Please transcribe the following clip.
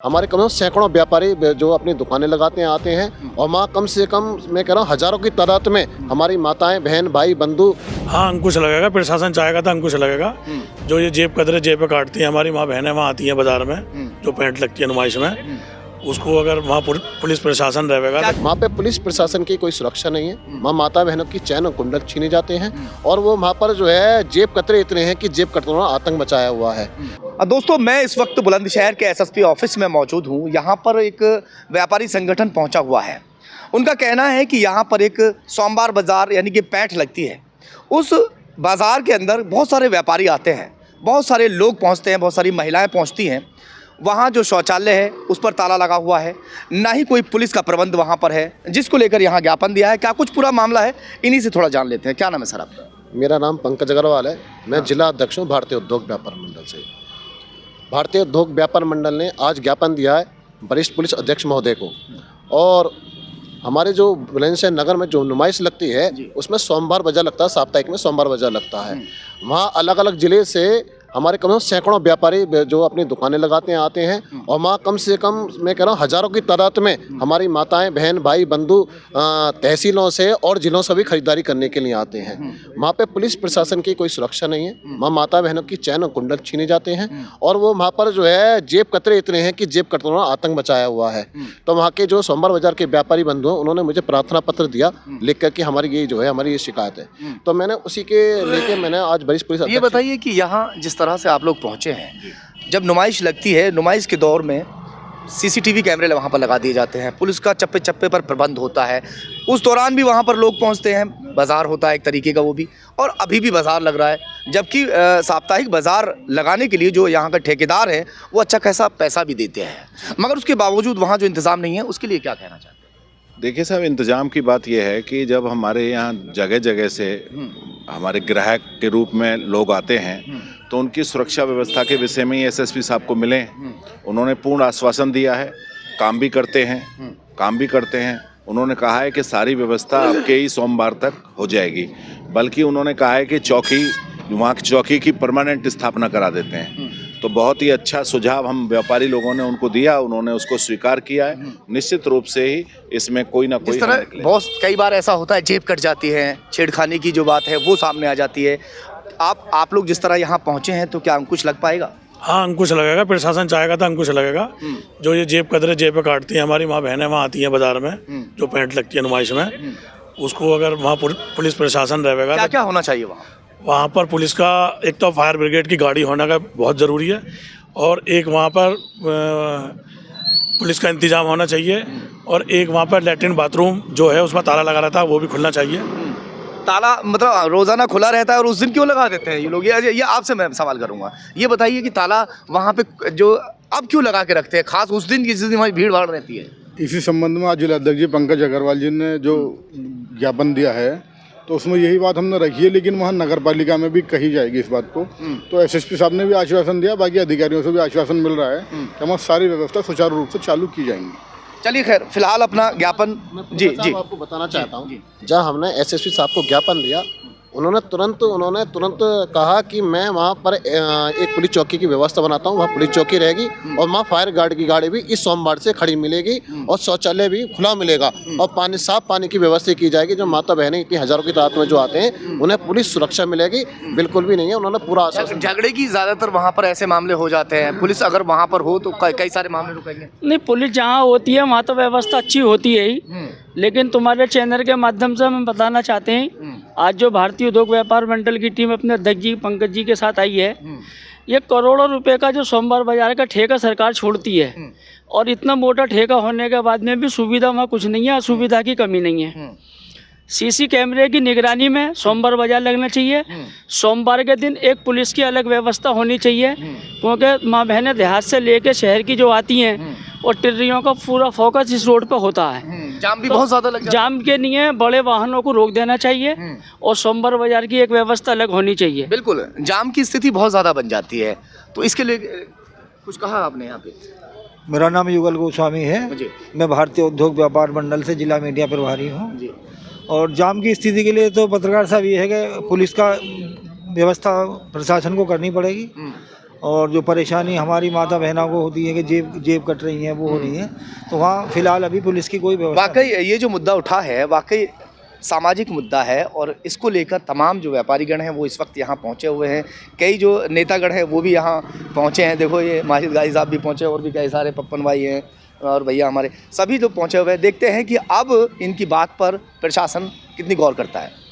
हमारे कम से कम सैकड़ों व्यापारी जो अपनी दुकानें लगाते हैं आते हैं और वहाँ कम से कम मैं कह रहा हूँ हजारों की तादाद में हमारी माताएं बहन भाई बंधु। हाँ, अंकुश लगेगा। प्रशासन चाहेगा तो अंकुश लगेगा। जो ये जेब कतरे जेब पे काटती है हमारी माँ बहनें वहाँ आती हैं बाजार में, जो पैंट लगती है नुमाइश में, उसको अगर वहाँ पुलिस प्रशासन रहेगा। वहाँ पे पुलिस प्रशासन की कोई सुरक्षा नहीं है। वहाँ माता बहनों की चैन और कुंडल छीने जाते हैं और वो वहाँ पर जो है जेब कतरे इतने हैं कि जेब कतरों ने आतंक मचाया हुआ है। दोस्तों, मैं इस वक्त बुलंदशहर के एसएसपी ऑफिस में मौजूद हूँ। यहाँ पर एक व्यापारी संगठन पहुँचा हुआ है। उनका कहना है कि यहाँ पर एक सोमवार बाज़ार यानी कि पैंठ लगती है। उस बाज़ार के अंदर बहुत सारे व्यापारी आते हैं, बहुत सारे लोग पहुँचते हैं, बहुत सारी महिलाएं पहुँचती हैं। वहाँ जो शौचालय है उस पर ताला लगा हुआ है, ना ही कोई पुलिस का प्रबंध वहाँ पर है, जिसको लेकर यहाँ ज्ञापन दिया है। क्या कुछ पूरा मामला है, इन्हीं से थोड़ा जान लेते हैं। क्या नाम है सर आपका? मेरा नाम पंकज अग्रवाल है। मैं जिला अध्यक्ष हूँ भारतीय उद्योग व्यापार मंडल से। भारतीय उद्योग व्यापार मंडल ने आज ज्ञापन दिया है वरिष्ठ पुलिस अध्यक्ष महोदय को। और हमारे जो बुलंदशहर नगर में जो नुमाइश लगती है उसमें सोमवार बाजार लगता है, साप्ताहिक में सोमवार बाजार लगता है। वहाँ अलग अलग ज़िले से हमारे कम से कम सैकड़ों व्यापारी जो अपनी दुकानें लगाते हैं आते हैं और वहाँ कम से कम मैं कह रहा हूँ हजारों की तादाद में हमारी माताएं बहन भाई बंधु तहसीलों से और ज़िलों से भी खरीदारी करने के लिए आते हैं। वहाँ पे पुलिस प्रशासन की कोई सुरक्षा नहीं है। वहाँ माता बहनों की चैन और कुंडल छीने जाते हैं और वो वहाँ पर जो है जेब कतरे इतने हैं कि जेब कतरों ने आतंक मचाया हुआ है। तो वहाँ के जो सोमवार बाजार के व्यापारी बंधु हैं उन्होंने मुझे प्रार्थना पत्र दिया लिख कर कि हमारी ये जो है हमारी ये शिकायत है। तो मैंने उसी के लेके मैंने आज वरिष्ठ पुलिस। ये बताइए कि यहाँ जिस तरह से आप लोग पहुँचे हैं, जब नुमाइश लगती है, नुमाइश के दौर में सीसीटीवी कैमरे वहाँ पर लगा दिए जाते हैं, पुलिस का चप्पे चप्पे पर प्रबंध होता है, उस दौरान भी वहाँ पर लोग पहुँचते हैं, बाज़ार होता है एक तरीके का वो भी, और अभी भी बाज़ार लग रहा है। जबकि साप्ताहिक बाज़ार लगाने के लिए जो यहाँ का ठेकेदार है वो अच्छा खासा पैसा भी देते हैं, मगर उसके बावजूद वहाँ जो इंतज़ाम नहीं है, उसके लिए क्या कहना चाहते हैं? देखिए साहब, इंतज़ाम की बात यह है कि जब हमारे यहाँ जगह जगह से हमारे ग्राहक के रूप में लोग आते हैं तो उनकी सुरक्षा व्यवस्था के विषय में एसएसपी साहब को मिले। उन्होंने पूर्ण आश्वासन दिया है, काम भी करते हैं। उन्होंने कहा है कि सारी व्यवस्था आपके ही सोमवार तक हो जाएगी, बल्कि उन्होंने कहा है कि वहाँ की चौकी की परमानेंट स्थापना करा देते हैं। तो बहुत ही अच्छा सुझाव हम व्यापारी लोगों ने उनको दिया, उन्होंने उसको स्वीकार किया है। निश्चित रूप से ही इसमें कोई ना कोई बहुत कई बार ऐसा होता है, जेब कट जाती है, छेड़खानी की जो बात है वो सामने आ जाती है। आप लोग जिस तरह यहाँ पहुँचे हैं तो क्या अंकुश लग पाएगा? हाँ, अंकुश लगेगा। प्रशासन चाहेगा तो अंकुश लगेगा। जो ये जेब कतरे जेब पे काटती है हमारी माँ बहनें वहाँ आती हैं बाजार में, जो पैंट लगती है नुमाइश में, उसको अगर वहाँ पुलिस प्रशासन रहेगा। क्या क्या होना चाहिए वहाँ पर? पुलिस का एक तो फायर ब्रिगेड की गाड़ी होना का बहुत ज़रूरी है, और एक वहाँ पर पुलिस का इंतजाम होना चाहिए, और एक वहाँ पर लैट्रिन बाथरूम जो है उसमें ताला लगा रहता है वो भी खुलना चाहिए। ताला मतलब रोज़ाना खुला रहता है और उस दिन क्यों लगा देते हैं ये लोग? ये आपसे मैं सवाल करूँगा। ये बताइए कि ताला वहाँ पे जो अब क्यों लगा के रखते हैं, खास उस दिन जिस दिन हमारी भीड़ भाड़ रहती है? इसी संबंध में आज जिला अध्यक्ष जी पंकज अग्रवाल जी ने जो ज्ञापन दिया है तो उसमें यही बात हमने रखी है, लेकिन वहाँ नगर पालिका में भी कही जाएगी इस बात को। तो एसएसपी साहब ने भी आश्वासन दिया, बाकी अधिकारियों से भी आश्वासन मिल रहा है कि हमारी सारी व्यवस्था सुचारू रूप से चालू की जाएंगी। चलिए खैर, फिलहाल अपना ज्ञापन जी आपको बताना चाहता हूँ, जब हमने एसएसपी साहब को ज्ञापन दिया उन्होंने तुरंत कहा कि मैं वहाँ पर एक पुलिस चौकी की व्यवस्था बनाता हूँ, वहाँ पुलिस चौकी रहेगी और वहाँ फायर गार्ड की गाड़ी भी इस सोमवार से खड़ी मिलेगी और शौचालय भी खुला मिलेगा और साफ पानी की व्यवस्था की जाएगी। जो माता बहनें इतनी हजारों की तादाद में जो आते हैं उन्हें पुलिस सुरक्षा मिलेगी। बिल्कुल भी नहीं है, उन्होंने पूरा आश्वासन। झगड़े की ज़्यादातर वहाँ पर ऐसे मामले हो जाते हैं, पुलिस अगर वहाँ पर हो तो कई सारे मामले रुकेंगे। नहीं, पुलिस जहाँ होती है वहाँ तो व्यवस्था अच्छी होती है ही, लेकिन तुम्हारे चैनल के माध्यम से हम बताना चाहते हैं, आज जो भारतीय उद्योग व्यापार मंडल की टीम अपने अध्यक्ष जी पंकज जी के साथ आई है, ये करोड़ों रुपए का जो सोमवार बाजार का ठेका सरकार छोड़ती है, और इतना मोटा ठेका होने के बाद में भी सुविधा वहाँ कुछ नहीं है, असुविधा की कमी नहीं है। सीसी कैमरे की निगरानी में सोमवार बाजार लगना चाहिए। सोमवार के दिन एक पुलिस की अलग व्यवस्था होनी चाहिए, क्योंकि माँ बहनें देहात से लेकर शहर की जो आती हैं और टिर्रियों का पूरा फोकस इस रोड पर होता है। जाम भी बहुत ज़्यादा लग जाता है। जाम के लिए बड़े वाहनों को रोक देना चाहिए और सोमवार बाजार की एक व्यवस्था अलग होनी चाहिए। बिल्कुल, जाम की स्थिति बहुत ज़्यादा बन जाती है, तो इसके लिए कुछ कहा आपने यहाँ पे? मेरा नाम युगल गोस्वामी है, मैं भारतीय उद्योग व्यापार मंडल से जिला मीडिया प्रभारी हूँ। और जाम की स्थिति के लिए तो पत्रकार साहब ये है कि पुलिस का व्यवस्था प्रशासन को करनी पड़ेगी, और जो परेशानी हमारी माता बहनों को होती है कि जेब कट रही हैं वो हो रही हैं, तो वहाँ फिलहाल अभी पुलिस की कोई व्यवस्था वाकई ये जो मुद्दा उठा है वाकई सामाजिक मुद्दा है और इसको लेकर तमाम जो व्यापारीगण हैं वो इस वक्त यहाँ पहुँचे हुए हैं। कई जो नेतागण हैं वो भी यहाँ पहुँचे हैं। देखो ये माजिद गाजी साहब भी पहुँचे और भी कई सारे पप्पन भाई हैं और भैया हमारे सभी लोग पहुँचे हुए हैं। देखते हैं कि अब इनकी बात पर प्रशासन कितनी गौर करता है।